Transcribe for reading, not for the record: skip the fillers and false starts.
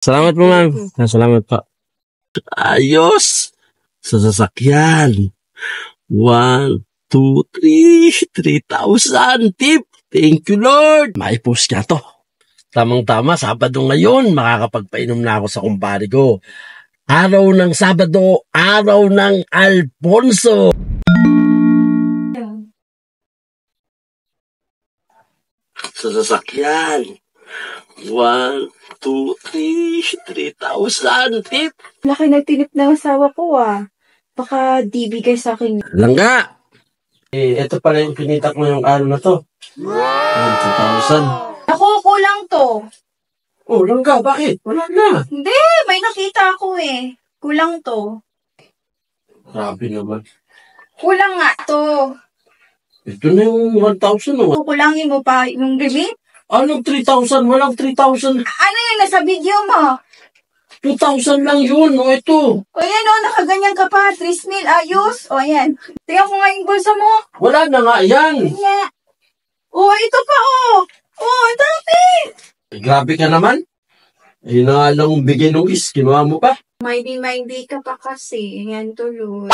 Salamat po, ma'am. Salamat po. Ayos! Sa sasakyan. 1, 2, 3. 3,000 tip. Thank you, Lord. Maipos ka to. Tamang-tama, Sabado ngayon, makakapagpainom na ako sa kumpare ko. Araw ng Sabado, araw ng Alfonso. Sa sasakyan. 1, 2, 3. 3,000 tip. Laki na tinip ng asawa ko Baka di bigay sa akin. Langga! Ito pala yung kinita ko yung ano na to. Wow! 2,000. Ako, kulang to. Oh, Langga, bakit? Wala na. Hindi, may nakita ako Kulang to. Grabe naman. Kulang nga to. Ito na yung 1,000 oh. Kukulangin mo pa yung remit? Anong 3,000? Walang 3,000. Ano yung nasa video mo? 2,000 lang yun, o ito. O yan nakaganyan ka pa. 3 mil, ayos. O yan. Tingnan ko nga yung bulsa mo. Wala na nga yan. Yeah. O, ito pa O, ang dami. Grabe ka naman. Na nga lang bigay nung kinuha mo pa. Mindy ka pa kasi. Yan tuloy.